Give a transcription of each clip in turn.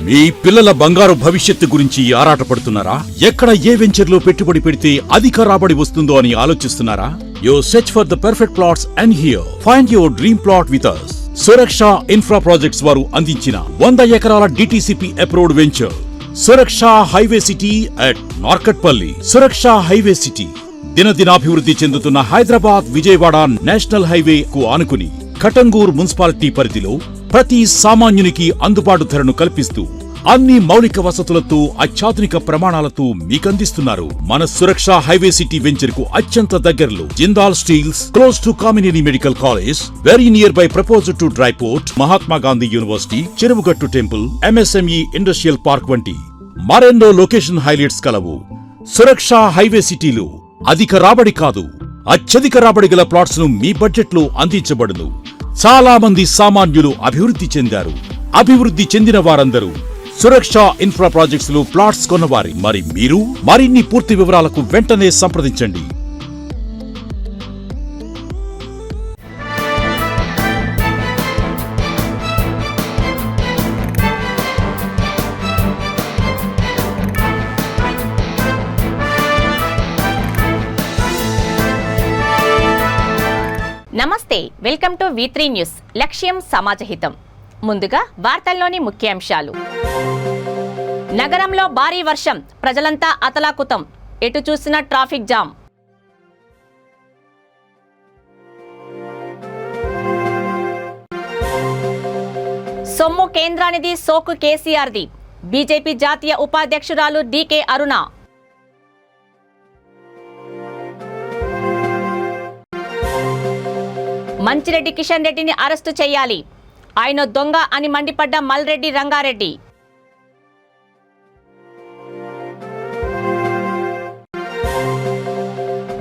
మీ పిల్లల బంగారు భవిష్యత్తు గురించి ఆరాటపడుతున్నారా? ఎక్కడ ఏ వెంచర్లో పెట్టుబడి పెడితే అధిక రాబడి వస్తుందో అని ఆలోచిస్తున్నారా? You search for the perfect plots and here find your dream plot with us. Suraksha Infra projects వారు అందించిన 100 ఎకరాల DTCP approved venture Suraksha highway city at Narketpally. Suraksha highway city దినదినాభివృద్ధి చెందుతున్న హైదరాబాద్ విజయవాడ నేషనల్ హైవే కు ఆనుకుని కటంగూర్ మున్సిపాలిటీ పరిధిలో ప్రతి సామాన్యునికి అందుబాటు ధరను కల్పిస్తూ అన్ని మౌలిక వసతులతో అత్యాధునిక ప్రమాణాలతో మీకందిస్తున్నారు. మన సురక్ష హైవే సిటీ వెంచర్ కు అత్యంత దగ్గరలో Jindal steels, close to Kamineni medical college, very near by proposed to dry port, Mahatma Gandhi university, Cheruvugattu temple, MSME industrial park వంటి మరెన్నో లొకేషన్ హైలైట్స్ కలవు. సురక్ష హైవే సిటీలో అధిక రాబడి కాదు, అత్యధిక రాబడి గల ప్లాట్స్ ను మీ బడ్జెట్ లో అందించబడును. చాలా మంది సామాన్యులు అభివృద్ధి చెందారు. అభివృద్ధి చెందిన వారందరూ సురక్ష ఇన్ఫ్రా ప్రాజెక్ట్స్ లో ప్లాట్స్ కొన్నవారి. మరి మీరు మరిన్ని పూర్తి వివరాలకు వెంటనే సంప్రదించండి. నమస్తే, వెల్కమ్ టు V3 న్యూస్. లక్ష్యం సమాజహితం. ముందుగా వార్తల్లోని ముఖ్యాంశాలు. నగరంలో భారీ వర్షం, ప్రజలంతా అతలాకుతం, ఎటు చూసినా ట్రాఫిక్ జామ్. సొమ్ము కేంద్రానిది, సోకు కేసీఆర్ది. బీజేపీ జాతీయ ఉపాధ్యక్షురాలు డీకే అరుణ. మంచిరెడ్డి కిషన్ రెడ్డిని అరెస్టు చేయాలి, ఆయన దొంగ అని మండిపడ్డ మల్రెడ్డి రంగారెడ్డి.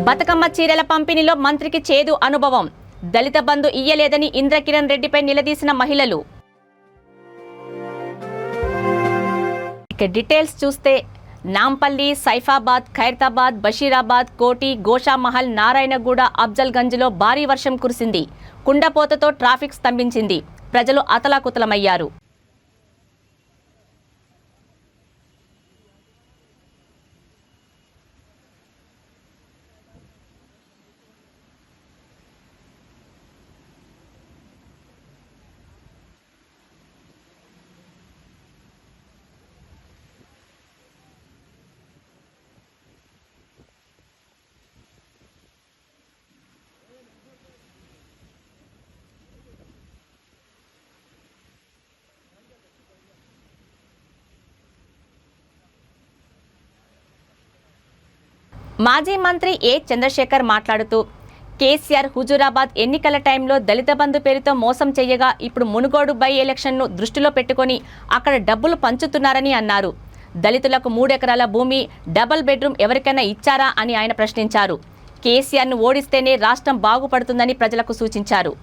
బతుకమ్మ చీరల పంపిణీలో మంత్రికి చేదు అనుభవం, దళిత బంధు ఇయ్యలేదని ఇంద్రకిరణ్ రెడ్డిపై నిలదీసిన మహిళలు. ఇక డీటెయిల్స్ చూస్తే నాంపల్లి, సైఫాబాద్, ఖైరతాబాద్, బషీరాబాద్, కోటి, గోషామహల్, నారాయణగూడ, అఫ్జల్గంజ్లో భారీ వర్షం కురిసింది. కుండపోతతో ట్రాఫిక్ స్తంభించింది. ప్రజలు అతలాకుతలమయ్యారు. మాజీ మంత్రి ఏ చంద్రశేఖర్ మాట్లాడుతూ, కేసీఆర్ హుజూరాబాద్ ఎన్నికల టైంలో దళిత బంధు పేరుతో మోసం చేయగా ఇప్పుడు మునుగోడు బై ఎలక్షన్ను దృష్టిలో పెట్టుకుని అక్కడ డబ్బులు పంచుతున్నారని అన్నారు. దళితులకు 3 ఎకరాల భూమి, డబుల్ బెడ్రూమ్ ఎవరికైనా ఇచ్చారా అని ఆయన ప్రశ్నించారు. కేసీఆర్ను ఓడిస్తేనే రాష్ట్రం బాగుపడుతుందని ప్రజలకు సూచించారు.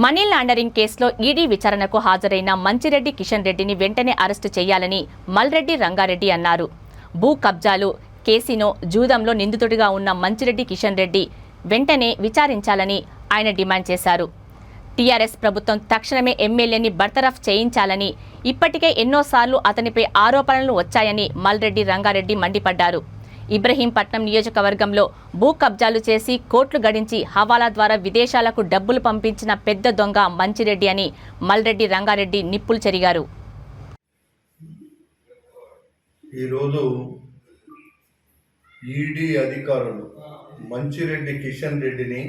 మనీ లాండరింగ్ కేసులో ఈడీ విచారణకు హాజరైన మంచిరెడ్డి కిషన్ రెడ్డిని వెంటనే అరెస్టు చేయాలని మల్రెడ్డి రంగారెడ్డి అన్నారు. భూ కబ్జాలు, కేసినో, జూదంలో నిందితుడిగా ఉన్న మంచిరెడ్డి కిషన్ రెడ్డి వెంటనే విచారించాలని ఆయన డిమాండ్ చేశారు. టీఆర్ఎస్ ప్రభుత్వం తక్షణమే ఎమ్మెల్యేని బర్తరఫ్ చేయించాలని, ఇప్పటికే ఎన్నోసార్లు అతనిపై ఆరోపణలు వచ్చాయని మల్రెడ్డి రంగారెడ్డి మండిపడ్డారు. ఇబ్రహీంపట్నం నియోజకవర్గంలో భూ కబ్జాలు చేసి కోట్లు గడించి హవాలా ద్వారా విదేశాలకు డబ్బులు పంపించిన పెద్ద దొంగ మంచిరెడ్డి అని మల్రెడ్డి రంగారెడ్డి నిప్పులు చెరిగారు. ఈరోజు ఈడీ అధికారులు మంచిరెడ్డి కిషన్ రెడ్డిని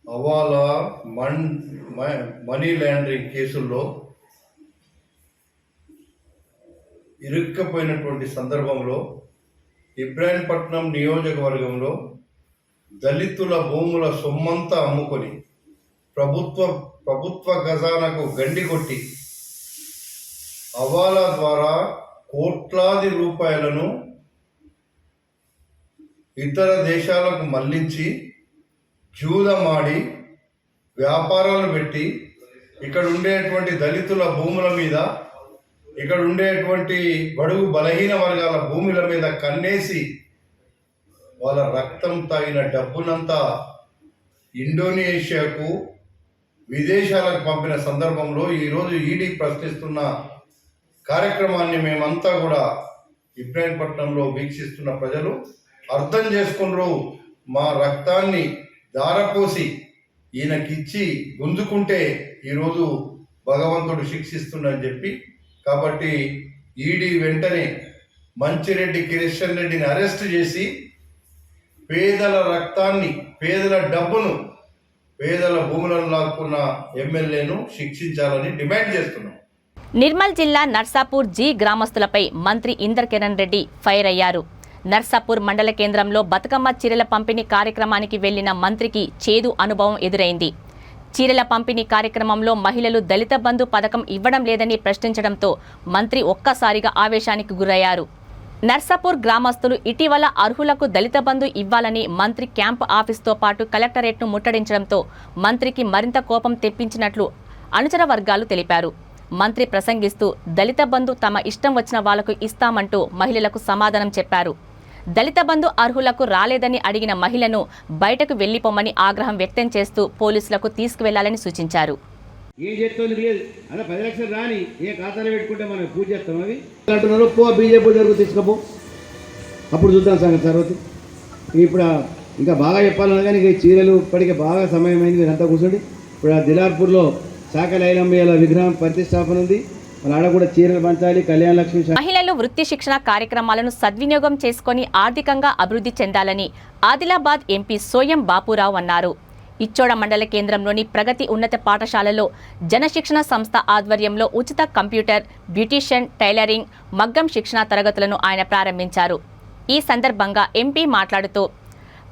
హవాలా మనీ లాండరింగ్ కేసుల్లో ఇరుక్కపోయినటువంటి సందర్భంలో ఇబ్రాహీంపట్నం నియోజకవర్గంలో దళితుల భూముల సొమ్మంతా అమ్ముకొని ప్రభుత్వ ఖజానాకు గండి కొట్టి హవాలా ద్వారా కోట్లాది రూపాయలను ఇతర దేశాలకు మళ్లించి జూదమాడి వ్యాపారాలు పెట్టి ఇక్కడ ఉండేటువంటి దళితుల భూముల మీద, ఇక్కడ ఉండేటువంటి బడుగు బలహీన వర్గాల భూముల మీద కన్నేసి వాళ్ళ రక్తం తాగిన డబ్బునంతా ఇండోనేషియాకు, విదేశాలకు పంపిన సందర్భంలో ఈరోజు ఈడీ ప్రశ్నిస్తున్న కార్యక్రమాన్ని మేమంతా కూడా ఇబ్రాహీంపట్నంలో వీక్షిస్తున్న ప్రజలు అర్థం చేసుకున్నారు. మా రక్తాన్ని ధారపోసి ఈయనకిచ్చి గుంజుకుంటే ఈరోజు భగవంతుడు శిక్షిస్తుండని చెప్పి, కాబట్టి ఈడీ వెంటనే మంచిరెడ్డి కిషన్ రెడ్డిని అరెస్ట్ చేసి పేదల రక్తాన్ని, పేదల డబ్బును, పేదల భూములను లాక్కున్న ఎమ్మెల్యేను శిక్షించాలని డిమాండ్ చేస్తున్నాం. నిర్మల్ జిల్లా నర్సాపూర్ జీ గ్రామస్తులపై మంత్రి ఇందర్ కిరణ్ రెడ్డి ఫైర్ అయ్యారు. నర్సాపూర్ మండల కేంద్రంలో బతుకమ్మ చీరల పంపిణీ కార్యక్రమానికి వెళ్లిన మంత్రికి చేదు అనుభవం ఎదురైంది. చీరల పంపిణీ కార్యక్రమంలో మహిళలు దళిత బంధు పథకం ఇవ్వడం లేదని ప్రశ్నించడంతో మంత్రి ఒక్కసారిగా ఆవేశానికి గురయ్యారు. నర్సాపూర్ గ్రామస్తులు ఇటీవల అర్హులకు దళిత బంధు ఇవ్వాలని మంత్రి క్యాంపు ఆఫీస్తో పాటు కలెక్టరేట్ను ముట్టడించడంతో మంత్రికి మరింత కోపం తెప్పించినట్లు అనుచర వర్గాలు తెలిపారు. మంత్రి ప్రసంగిస్తూ దళిత బంధు తమ ఇష్టం వచ్చిన వాళ్లకు ఇస్తామంటూ మహిళలకు సమాధానం చెప్పారు. దళిత బంధు అర్హులకు రాలేదని అడిగిన మహిళను బయటకు వెళ్లిపోమని ఆగ్రహం వ్యక్తం చేస్తూ పోలీసులకు తీసుకువెళ్లాలని సూచించారు. ఏం చేస్తుంది లేదు అలా 10 లక్షలు రాని ఏ ఖాతాలో పెట్టుకుంటే మనం పూజ చేస్తాం. అవి అంటున్నారు పో బీజేపీ దగ్గర తీసుకపో, అప్పుడు చూద్దాం సంగతి తర్వాత. ఇప్పుడు ఇంకా బాగా చెప్పాలన్నా కానీ ఇక చీరలు ఇప్పటికే బాగా సమయం అయింది. మీరు అంతా కూర్చోండి. ఇప్పుడు ఆ దిలార్పూర్లో శాఖల ఐలమ్మయ్యల విగ్రహం ప్రతిష్టాపన ఉంది. మరి ఆడ కూడా చీరలు పంచాలి. కళ్యాణ లక్ష్మి మహిళలు వృత్తి శిక్షణ కార్యక్రమాలను సద్వినియోగం చేసుకుని ఆర్థికంగా అభివృద్ధి చెందాలని ఆదిలాబాద్ ఎంపీ సోయం బాపురావు అన్నారు. ఇచ్చోడ మండల కేంద్రంలోని ప్రగతి ఉన్నత పాఠశాలలో జనశిక్షణ సంస్థ ఆధ్వర్యంలో ఉచిత కంప్యూటర్, బ్యూటీషియన్, టైలరింగ్, మగ్గం శిక్షణ తరగతులను ఆయన ప్రారంభించారు. ఈ సందర్భంగా ఎంపీ మాట్లాడుతూ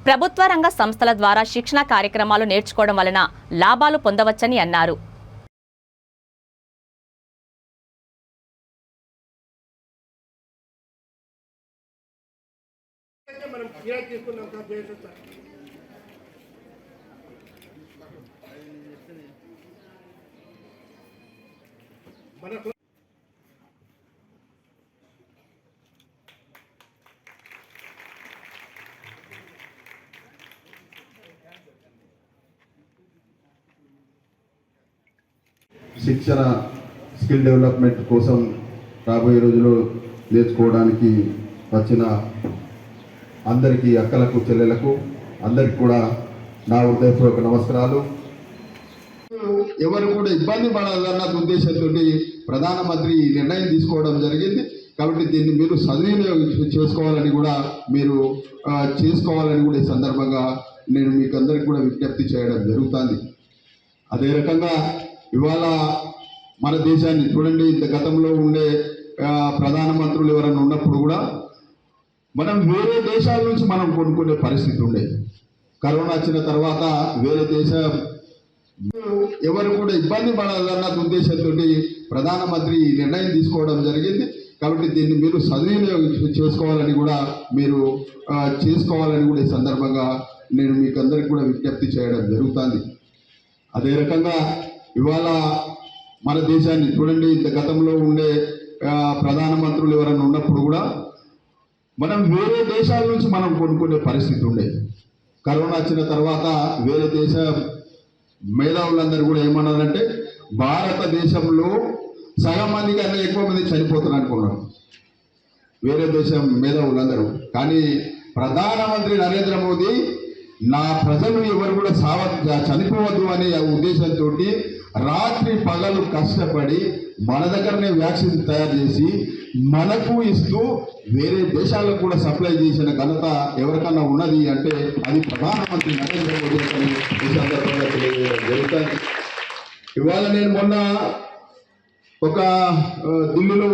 ప్రభుత్వ రంగ సంస్థల ద్వారా శిక్షణ కార్యక్రమాలు నేర్చుకోవడం వలన లాభాలు పొందవచ్చని అన్నారు. శిక్షణ స్కిల్ డెవలప్మెంట్ కోసం రాబోయే రోజుల్లో నేర్చుకోవడానికి వచ్చిన అందరికీ, అక్కలకు, చెల్లెలకు అందరికి కూడా నా హృదయపూర్వక నమస్కారాలు. ఎవరు కూడా ఇబ్బంది పడాలన్న ఉద్దేశంతో ప్రధానమంత్రి ఈ నిర్ణయం తీసుకోవడం జరిగింది. కాబట్టి దీన్ని మీరు సద్వినియోగం చేసుకోవాలని కూడా ఈ సందర్భంగా నేను మీకు అందరికి కూడా విజ్ఞప్తి చేయడం జరుగుతుంది. అదే రకంగా ఇవాళ మన దేశాన్ని చూడండి, ఇంత గతంలో ఉండే ప్రధానమంత్రులు ఎవరైనా ఉన్నప్పుడు కూడా మనం వేరే దేశాల నుంచి మనం కొనుక్కునే పరిస్థితి ఉండేది. కరోనా వచ్చిన తర్వాత వేరే దేశం ఎవరు కూడా ఇబ్బంది పడాలన్న ఉద్దేశంతో ప్రధానమంత్రి ఈ నిర్ణయం తీసుకోవడం జరిగింది. కాబట్టి దీన్ని మీరు సద్వినియోగం చేసుకోవాలని కూడా ఈ సందర్భంగా నేను మీకు అందరికి కూడా విజ్ఞప్తి చేయడం జరుగుతుంది. అదే రకంగా ఇవాళ మన దేశాన్ని చూడండి, ఇంత గతంలో ఉండే ప్రధానమంత్రులు ఎవరైనా ఉన్నప్పుడు కూడా మనం వేరే దేశాల నుంచి మనం కొనుక్కునే పరిస్థితి ఉండేది. కరోనా వచ్చిన తర్వాత వేరే దేశ మేధావులందరూ కూడా ఏమన్నారంటే భారతదేశంలో సగం మంది కన్నా ఎక్కువ మంది చనిపోతున్నారు అనుకున్నారు వేరే దేశం మేధావులందరూ. కానీ ప్రధానమంత్రి నరేంద్ర మోదీ నా ప్రజలు ఎవరు కూడా చనిపోవద్దు అనే ఉద్దేశంతో రాత్రి పగలు కష్టపడి మన దగ్గరనే వ్యాక్సిన్ తయారు చేసి మనకు ఇస్తూ వేరే దేశాలకు కూడా సప్లై చేసిన ఘనత ఎవరికన్నా ఉన్నది అంటే అది ప్రధానమంత్రి నరేంద్ర మోదీ అని ఈ సందర్భంగా తెలియజేయడం జరుగుతుంది. ఇవాళ నేను మొన్న ఢిల్లీలో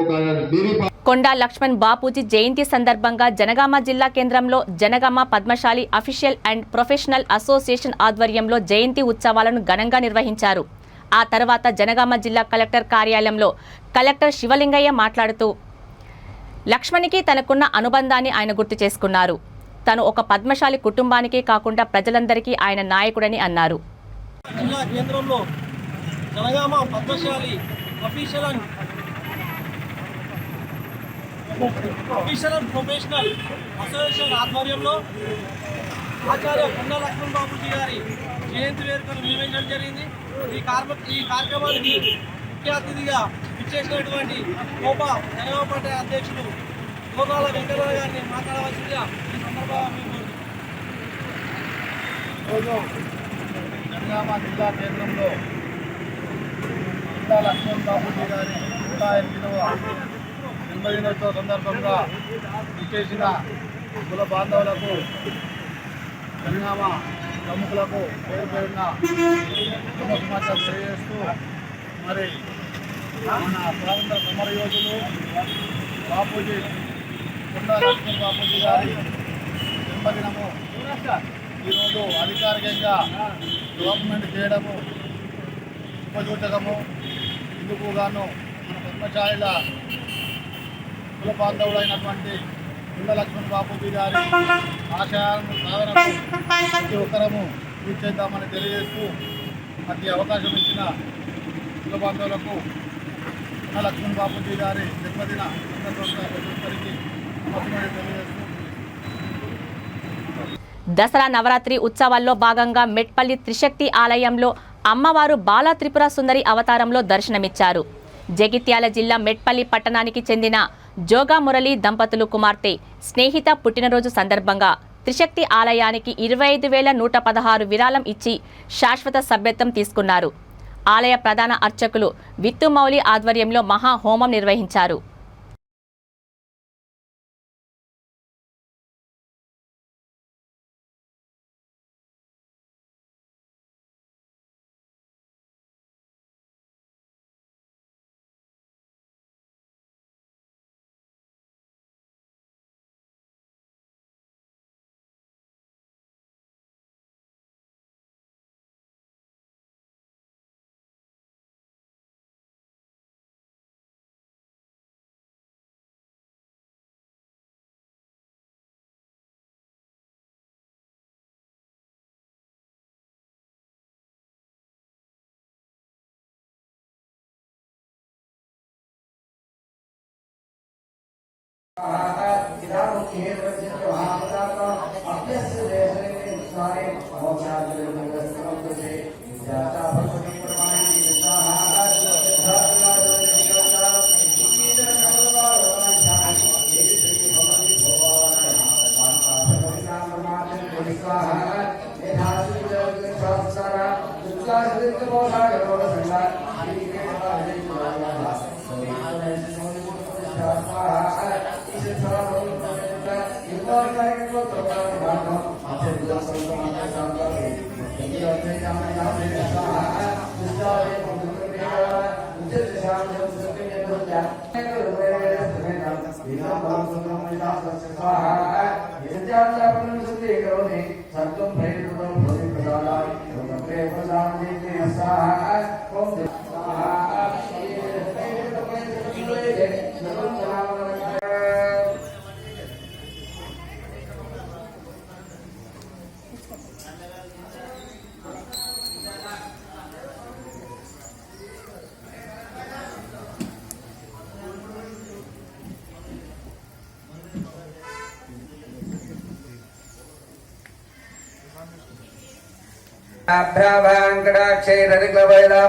ఒక డైరీ కొండా లక్ష్మణ్ బాపూజీ జయంతి సందర్భంగా జనగామ జిల్లా కేంద్రంలో Jangaon Padmashali official and professional association ఆధ్వర్యంలో జయంతి ఉత్సవాలను ఘనంగా నిర్వహించారు. ఆ తర్వాత జనగామ జిల్లా కలెక్టర్ కార్యాలయంలో కలెక్టర్ శివలింగయ్య మాట్లాడుతూ లక్ష్మణ్కి తనకున్న అనుబంధాన్ని ఆయన గుర్తు చేసుకున్నారు. తను ఒక పద్మశాలి కుటుంబానికే కాకుండా ప్రజలందరికీ ఆయన నాయకుడని అన్నారు. జిల్లా కేంద్రంలో Jangaon Padmashali official and professional association ఆధ్వర్యంలో ఆచార్య కొండా లక్ష్మణ్ బాపూజీ గారి జయంతి వేడుకలు నిర్వహించడం జరిగింది. ఈ కార్యక్రమానికి ముఖ్య అతిథిగా ఇచ్చేసినటువంటి కోపా జనగామ పార్టీ అధ్యక్షులు కోనాల వెంకటరావు గారిని మాట్లాడవలసిందిగా ఈ సందర్భంగా ఈరోజు జనగామ జిల్లా కేంద్రంలో కొండా లక్ష్మణ్ బాపూజీ గారి 108వ జన్మదినోత్సవ సందర్భంగా విచ్చేసిన కుల బాంధవులకు, జనగామ ప్రముఖులకు పేరు పేరున సమాచారం తెలియజేస్తూ, మరి మన స్వాతంత్ర సమరయోధులు బాపూజీ కొండా లక్ష్మణ్ బాపూజీ గారి జన్మదినము ఈరోజు అధికారికంగా గవర్నమెంట్ చేయడము ఉపసూచకము. ఇందుకు గాను మన పద్మశాలిల కుల బాంధవుడైనటువంటి కొండా లక్ష్మణ్ బాపూజీ గారి ఆశయాలను సాధనకు ప్రతి ఒక్కరము కృషి చేద్దామని తెలియజేస్తూ, ప్రతి అవకాశం ఇచ్చిన కుల బాంధవులకు కొండా లక్ష్మణ్ బాపూజీ గారి జన్మదిన సందర్భంగా ప్రతి ఒక్కరికి నమస్కారం తెలియజేస్తూ, దసరా నవరాత్రి ఉత్సవాల్లో భాగంగా మెట్పల్లి త్రిశక్తి ఆలయంలో అమ్మవారు బాలా త్రిపుర సుందరి అవతారంలో దర్శనమిచ్చారు. జగిత్యాల జిల్లా మెట్పల్లి పట్టణానికి చెందిన జోగా మురళి దంపతులు కుమార్తె స్నేహిత పుట్టినరోజు సందర్భంగా త్రిశక్తి ఆలయానికి 25,116 విరాళం ఇచ్చి శాశ్వత సభ్యత్వం తీసుకున్నారు. ఆలయ ప్రధాన అర్చకులు విత్తుమౌలి ఆధ్వర్యంలో మహా హోమం నిర్వహించారు.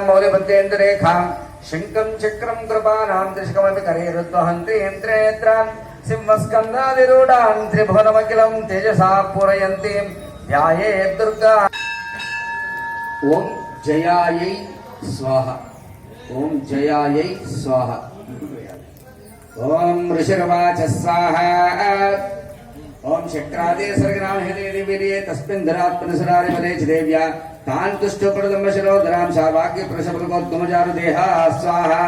मौलिपत्येन्द्रेखां शङ्कं चक्रं कृपानां त्रिशकमपि करेरुद्वहन्तीं त्रेत्रां सिंहस्कन्धादिरूढां त्रिभुवनमखिलं तेजसा पूरयन्तीं ध्यायेत् दुर्गा। ओं जयायै स्वाहा, ओं जयायै स्वाहा, ओं ऋषिर्वाच स्वाहा, ओं शक्रादे सर्गनाम हेदेवी वीर्ये तस्मिन् धरात्मनसरारि पदे च देव्या तान् तुष्टुपरदम्बशिरोधरां शावाक्य प्रसवगोद्गमजारु देहा स्वाहा।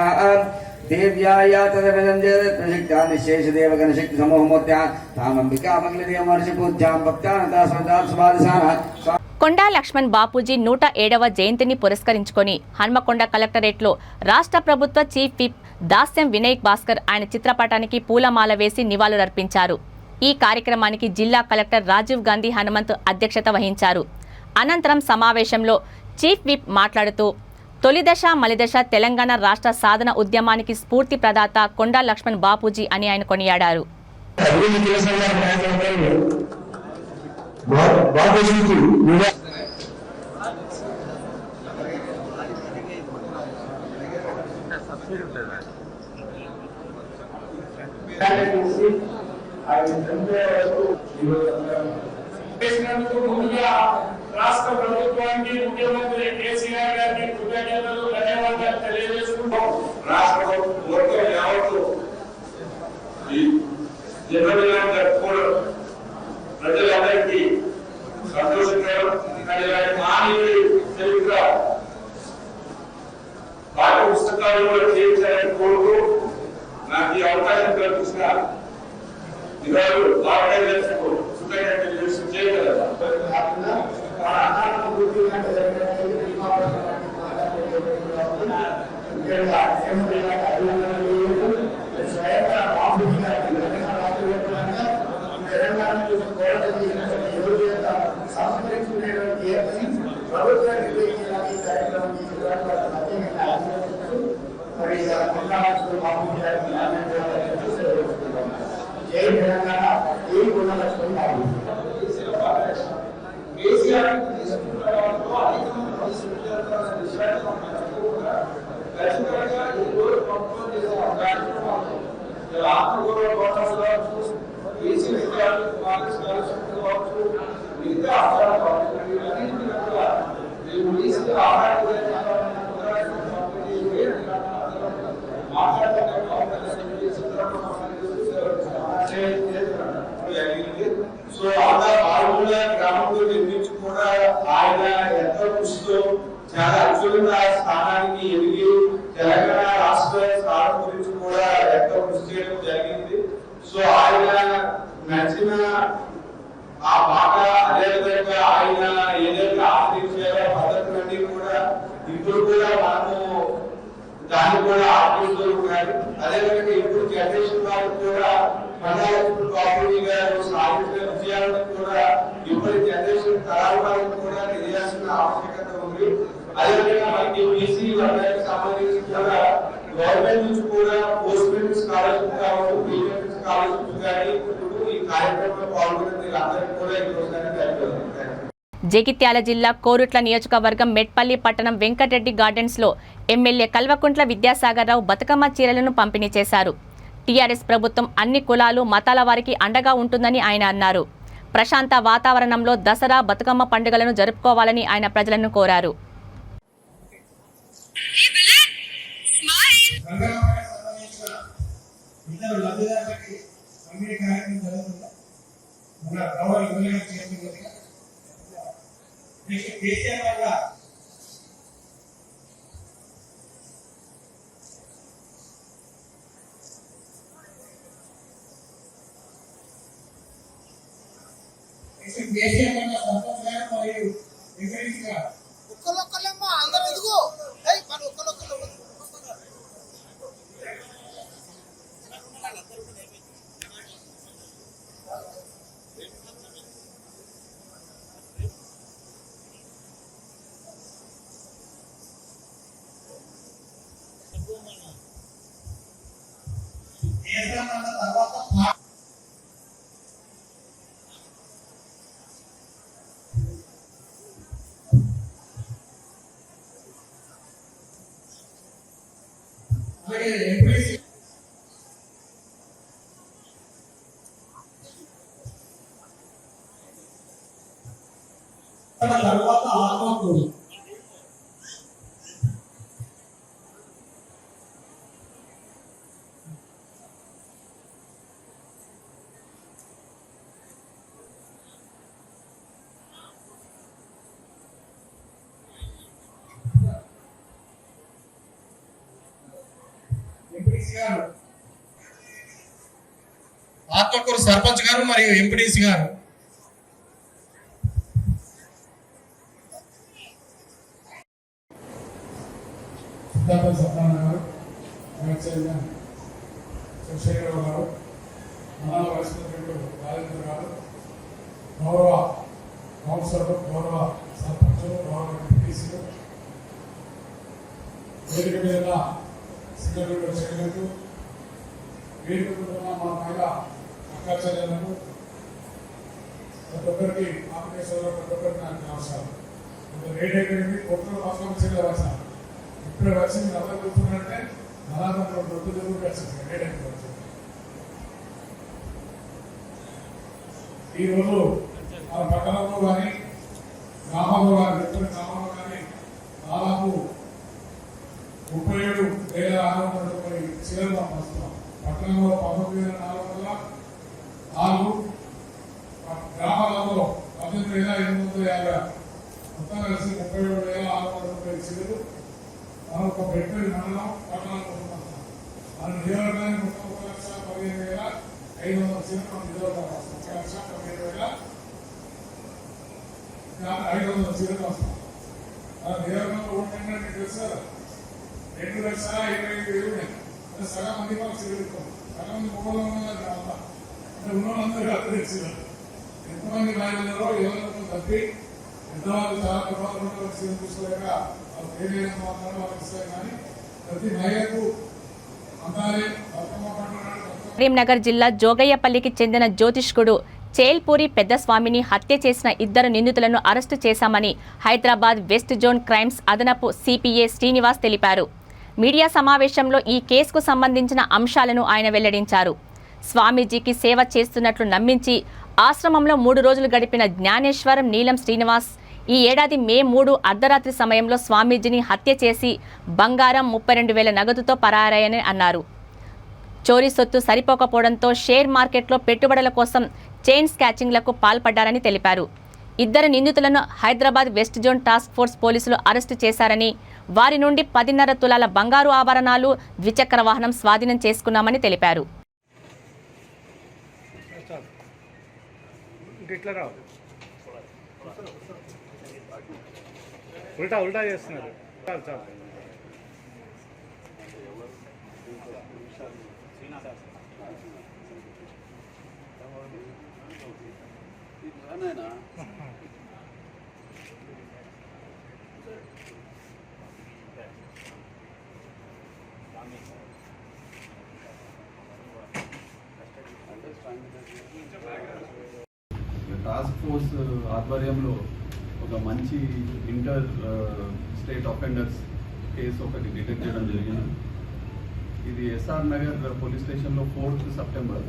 देव्याया तदभिनन्द्यशक्त्या निशेषदेवगणशक्ति समूहमूर्त्या तामम्बिका मंगलदेवमर्षि पूज्यां भक्त्यानता स्मृतात्स्वादिशानात् కొండా లక్ష్మణ్ బాపూజీ 107వ జయంతిని పురస్కరించుకొని హన్మకొండ కలెక్టరేట్లో రాష్ట్ర ప్రభుత్వ చీఫ్ విప్ దాస్యం వినయ్ భాస్కర్ ఆయన చిత్రపటానికి పూలమాల వేసి నివాళులర్పించారు. ఈ కార్యక్రమానికి జిల్లా కలెక్టర్ రాజీవ్ గాంధీ హనుమంత్ అధ్యక్షత వహించారు. అనంతరం సమావేశంలో చీఫ్ విప్ మాట్లాడుతూ తొలిదశ మలిదశ తెలంగాణ రాష్ట్ర సాధన ఉద్యమానికి స్ఫూర్తి ప్రదాత కొండా లక్ష్మణ్ బాపూజీ అని ఆయన కొనియాడారు. రాష్ట్ర ప్రభుత్వానికి ముఖ్యమంత్రి కేసీఆర్ గారికి కృతజ్ఞతలు ధన్యవాదాలు తెలియజేసుకుంటాం. రాష్ట్ర మొత్తం యావత్తు జన్మదినం జరుపుకోవడం ప్రజలందరికీ సంతోషకరం. కానీ మానవుడి చరిత్ర పాఠ్య పుస్తకాలు కూడా చేయించాలని కోరుతూ నాకు ఈ అవకాశం కల్పించిన ఈరోజు ఆర్గనైజేషన్ కృతజ్ఞతలు చేయగలరా? జై తెలంగాణ, జై కొండా లక్ష్మణ్ బాబు. సో ఆరుమూల గ్రామంలో నిర్మించి కూడా ఆయన ఎంతో కృషితో చాలా అత్యున్నత స్థానానికి ఎదిగి తెలంగాణ రాష్ట్ర స్థానం గురించి కూడా ఎంతో కృషి చేయడం జరిగింది. సో ఆయన నచ్చిన ఆ మాట, అదేవిధంగా ఆయన ఏదైతే ఆచరించారో పద్ధతులన్నీ కూడా ఇప్పుడు కూడా మనము దాన్ని కూడా ఆచరిస్తూ ఉన్నారు. అదేవిధంగా ఇప్పుడు జనరేషన్ వాళ్ళు కూడా బాపూజీ గారు సాధించిన విజయాలను కూడా ఇప్పటి జనరేషన్ తరాల వాళ్ళకి కూడా తెలియాల్సిన ఆవశ్యకత ఉంది. అదేవిధంగా మనకి బీసీ వర్గానికి సంబంధించి కూడా గవర్నమెంట్ నుంచి కూడా పోస్ట్ మెట్రిక్ స్కాలర్షిప్ కావచ్చు, ప్రీ మెట్రిక్ స్కాలర్షిప్ కానీ ఈ కార్యక్రమంలో పాల్గొనే అందరికీ కూడా ఈ రోజు ధన్యవాదాలు. జగిత్యాల జిల్లా కోరుట్ల నియోజకవర్గం మెట్పల్లి పట్టణం వెంకటరెడ్డి గార్డెన్స్లో ఎమ్మెల్యే కల్వకుంట్ల విద్యాసాగర్ రావు బతుకమ్మ చీరలను పంపిణీ చేశారు. టీఆర్ఎస్ ప్రభుత్వం అన్ని కులాలు మతాల వారికి అండగా ఉంటుందని ఆయన అన్నారు. ప్రశాంత వాతావరణంలో దసరా బతుకమ్మ పండుగలను జరుపుకోవాలని ఆయన ప్రజలను కోరారు. ఒక్కళ్ళొక్కళ్ళేమో అందరూ ఎదుగు మన ఒక్కళ్ళొక్కళ్ళు తర్వాత ఆత్మకూరు ఎంపీటీసీ గారు, ఆత్మకూరు సర్పంచ్ గారు మరియు ఎంపీటీసీ గారు. సత్యనారాయణ గారు, చంద్రశేఖరరావు గారు, మనాల వైస్ ప్రెసిడెంట్ రాజేంద్ర గారు, గౌరవ కౌన్సిలర్, గౌరవ సర్పంచులు, గౌరవ ఎంపీటీసీలు, వేదిక మీద సింగరేణి చెల్లెలకు, వేదిక మీద మా మహిళా అక్కాచెల్లెలకు, ప్రతి ఒక్కరికి ఆంధ్రప్రదేశ్లో ప్రతి ఒక్కరికి నాకు నమస్కారం. లేట్ అయిపోయింది, కొత్తలో రాష్ట్రం చెల్లె వచ్చాను. ఇప్పుడే వచ్చి మీరు అందరూ కూర్చున్నారంటే నరాధంలో దొడ్డు దొరుకు వచ్చింది. లేట్ అయిపోయింది. ఈరోజు మన పట్టణంలో కానీ గ్రామంలో కానీ ఎక్కడ గ్రామంలో కానీ దాదాపు 37,690 చీరలు మనం వస్తున్నాం. పట్టణంలో 19,404, గ్రామాలలో 18,850, మొత్తం కలిసి 37,690 చీరలు మనం ఒక పెట్టుబడి మండలం పట్టణాలకు వస్తున్నాం. మన నియోజకవర్గానికి మొత్తం 1,15,500 చీరలు మన నియోజకవర్గం వస్తాం. 1,15,500 చీరలు వస్తాం. మన నియోజకవర్గంలో ఓట్లంటే మీకు తెలుసు కదా, 2,25,000 అంటే సగం మంది మనం చీరలుతాం. సగం మంది మొబైల్లో ఉన్నది అంతా అంటే ఉన్నవాళ్ళందరూ అర్థం చీరలు. ఎంతమంది రాయలేరో ఎవరితో తప్పి ఎంతమంది చాలా ప్రభావం చీరలు తీసుకోలేక వాళ్ళు పేరు మాత్రం వాళ్ళకి ఇస్తారు. కానీ ప్రతి మహిళకు అందాలే బతుకమ్మ పండుగ. కరీంనగర్ జిల్లా జోగయ్యపల్లికి చెందిన జ్యోతిష్కుడు చేల్పూరి పెద్దస్వామిని హత్య చేసిన 2 నిందితులను అరెస్టు చేశామని హైదరాబాద్ వెస్ట్ జోన్ క్రైమ్స్ అదనపు సిపిఏ శ్రీనివాస్ తెలిపారు. మీడియా సమావేశంలో ఈ కేసుకు సంబంధించిన అంశాలను ఆయన వెల్లడించారు. స్వామీజీకి సేవ చేస్తున్నట్లు నమ్మించి ఆశ్రమంలో 3 రోజులు గడిపిన జ్ఞానేశ్వరం నీలం శ్రీనివాస్ ఈ ఏడాది మే 3 అర్ధరాత్రి సమయంలో స్వామీజీని హత్య చేసి బంగారం 32,000 నగదుతో పరారయ్యని అన్నారు. చోరీ సొత్తు సరిపోకపోవడంతో షేర్ మార్కెట్లో పెట్టుబడుల కోసం చైన్ స్కాచింగ్లకు పాల్పడ్డారని తెలిపారు. 2 నిందితులను Hyderabad west zone task force పోలీసులు అరెస్టు చేశారని, వారి నుండి 10.5 తులాల బంగారు ఆభరణాలు, ద్విచక్ర వాహనం స్వాధీనం చేసుకున్నామని తెలిపారు. ఉల్టా చేస్తున్నారు. టాస్క్ ఫోర్స్ ఆధ్వర్యంలో ఒక మంచి ఇంటర్ స్టేట్ అఫెండర్స్ కేసు ఒకటి డిటెక్ట్ చేయడం జరిగింది. ఇది ఎస్ఆర్ నగర్ పోలీస్ స్టేషన్లో 4th సెప్టెంబర్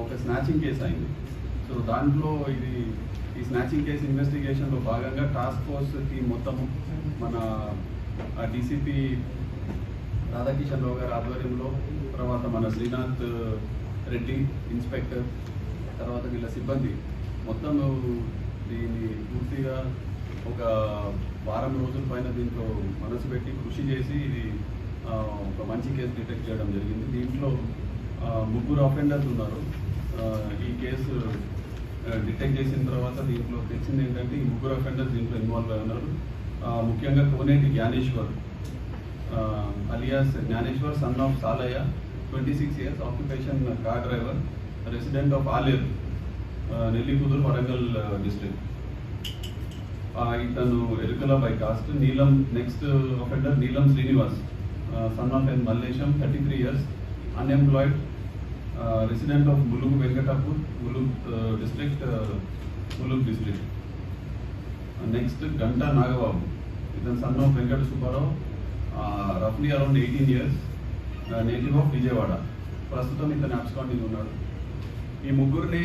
ఒక స్నాచింగ్ కేసు అయింది. సో దాంట్లో ఈ స్నాచింగ్ కేసు ఇన్వెస్టిగేషన్లో భాగంగా టాస్క్ ఫోర్స్ టీం మొత్తము మన డీసీపీ రాధాకిషన్ రావు గారి ఆధ్వర్యంలో, తర్వాత మన శ్రీనాథ్ రెడ్డి ఇన్స్పెక్టర్, తర్వాత వీళ్ళ సిబ్బంది మొత్తం దీన్ని పూర్తిగా ఒక వారం రోజుల పైన దీంట్లో మనసు పెట్టి కృషి చేసి ఇది ఒక మంచి కేసు డిటెక్ట్ చేయడం జరిగింది. దీంట్లో 3 అఫెండర్స్ ఉన్నారు. ఈ కేసు డిటెక్ట్ చేసిన తర్వాత దీంట్లో తెచ్చింది ఏంటంటే ఈ 3 అఫెండర్స్ దీంట్లో ఇన్వాల్వ్ అయి ఉన్నారు. ముఖ్యంగా Koneti Gnaneshwar alias Gnaneshwar, son of Salaiah, 26 years, occupation car driver, resident of Aleru, Nellikuduru, Warangal district. ఇతను Erukala by caste. Neelam next offender Neelam Srinivas, son of N Mallesham, 33 years, unemployed, resident of Mulugu Venkatapur, Mulugu district, Mulugu district. Next Ganta Nagababu, ఇతను సన్ ఆఫ్ వెంకట సుబ్బారావు, రఫ్లీ around 18 years, native of Vijayawada. ప్రస్తుతం ఇతను absconding ఉన్నాడు. ఈ 3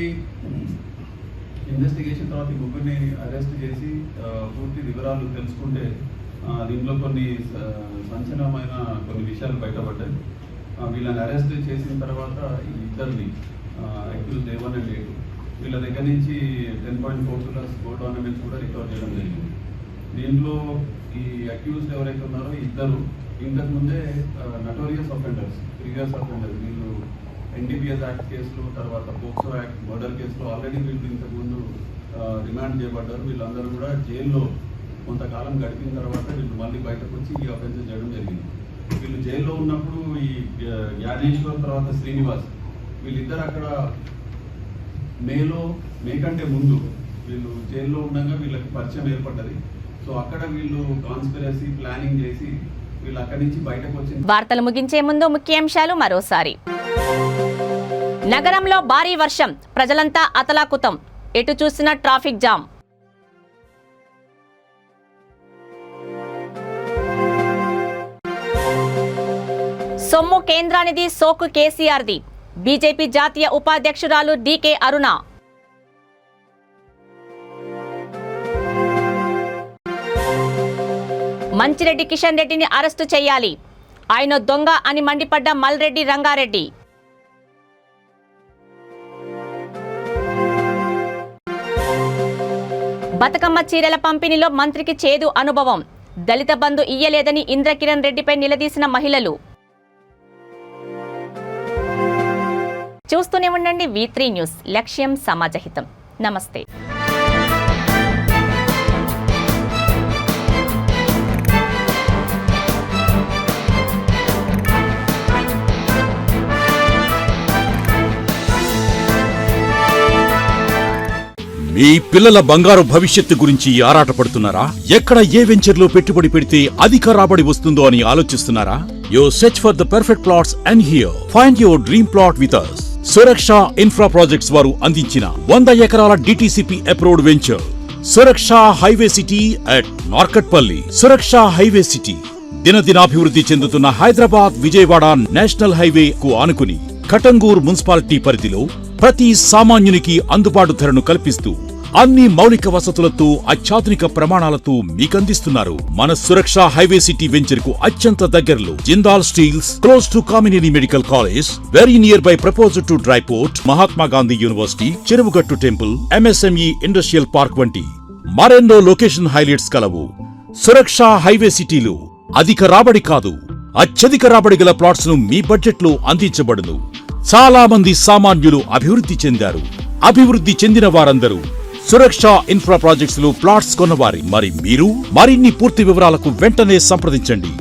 investigation తర్వాత ఈ 3 arrest చేసి పూర్తి వివరాలు తెలుసుకుంటే దీంట్లో కొన్ని సంచలనమైన కొన్ని విషయాలు బయటపడ్డాయి. వీళ్ళని అరెస్ట్ చేసిన తర్వాత ఈ 2 అక్యూజ్డ్ A1 and A2 వీళ్ళ దగ్గర నుంచి 10.4 kilos గోల్డ్ ఆర్నమెంట్స్ కూడా రికవర్ చేయడం జరిగింది. దీంట్లో ఈ అక్యూజ్డ్ ఎవరైతే ఉన్నారో 2 ఇంతకుముందే నటోరియస్ అఫెండర్స్, ప్రీవియస్ అఫెండర్స్, వీళ్ళు ఎన్డీపీఎస్ యాక్ట్ కేసులు, తర్వాత పోక్సో యాక్ట్ మర్డర్ కేసులో ఆల్రెడీ వీళ్ళు ఇంతకుముందు రిమాండ్ చేయబడ్డారు. వీళ్ళందరూ కూడా జైల్లో కొంతకాలం గడిపిన తర్వాత వీళ్ళు మళ్ళీ బయటకు వచ్చి ఈ అఫెన్సెస్ చేయడం జరిగింది. వీళ్ళు జైల్లో ఉన్నప్పుడు ఈ జ్ఞానేశ్వర్ తర్వాత శ్రీనివాస్ వీళ్ళిద్దరు అక్కడ మే కంటే ముందు వీళ్ళు జైల్లో ఉండగా వీళ్ళకి పరిచయం ఏర్పడ్డది. సో అక్కడ వీళ్ళు కాన్స్పిరసీ ప్లానింగ్ చేసి వీళ్ళు అక్కడి నుంచి బయటకు వచ్చింది. వార్తలు ముగించే ముందు ముఖ్యాంశాలు మరోసారి. నగరంలో భారీ వర్షం, ప్రజలంతా అతలాకుతం, ఎటు చూసినా ట్రాఫిక్ జామ్. సొమ్ము కేంద్రానిది, సోకు కేసీఆర్ది. బీజేపీ జాతీయ ఉపాధ్యక్షురాలు డీకే అరుణ. మంచిరెడ్డి కిషన్ రెడ్డిని అరెస్టు చేయాలి, ఆయన దొంగ అని మండిపడ్డ మల్రెడ్డి రంగారెడ్డి. బతుకమ్మ చీరల పంపిణీలో మంత్రికి చేదు అనుభవం, దళిత బంధు ఇయ్యలేదని ఇంద్రకిరణ్ రెడ్డిపై నిలదీసిన మహిళలు. చూస్తూనే ఉండండి V3 న్యూస్, లక్ష్యం సమాజహితం. నమస్తే. మీ పిల్లల బంగారు భవిష్యత్తు గురించి ఆరాటపడుతున్నారా? ఎక్కడ ఏ వెంచర్లో పెట్టుబడి పెడితే అధిక రాబడి వస్తుందో అని ఆలోచిస్తున్నారా? You search for the perfect plots and here find your dream plot with us. Suraksha Infra projects వారు అందించిన 100 ఎకరాల DTCP approved venture Suraksha highway city at Narketpally. Suraksha highway city దినదినాభివృద్ధి చెందుతున్న హైదరాబాద్ విజయవాడ నేషనల్ హైవే కు ఆనుకుని కటంగూర్ మున్సిపాలిటీ పరిధిలో ప్రతి సామాన్యునికి అందుబాటు ధరను కల్పిస్తూ అన్ని మౌలిక వసతులతో అత్యాధునిక ప్రమాణాలతో మీకందిస్తున్నారు. మన సురక్ష హైవే సిటీ వెంచర్ కు అత్యంత దగ్గరలో Jindal steels, close to Kamineni medical college, very near by proposal to dry port, Mahatma Gandhi university, Cheruvugattu temple, MSME industrial park వంటి మరెన్నో లొకేషన్ హైలైట్స్ కలవు. సురక్ష హైవే సిటీలో అధిక రాబడి కాదు, అత్యధిక రాబడి గల ప్లాట్స్ ను మీ బడ్జెట్ లో అందించబడును. చాలా మంది సామాన్యులు అభివృద్ధి చెందారు. అభివృద్ధి చెందిన వారందరూ సురక్ష ఇన్ఫ్రా ప్రాజెక్ట్స్ లో ప్లాట్స్ కొన్నవారి. మరి మీరు మరిన్ని పూర్తి వివరాలకు వెంటనే సంప్రదించండి.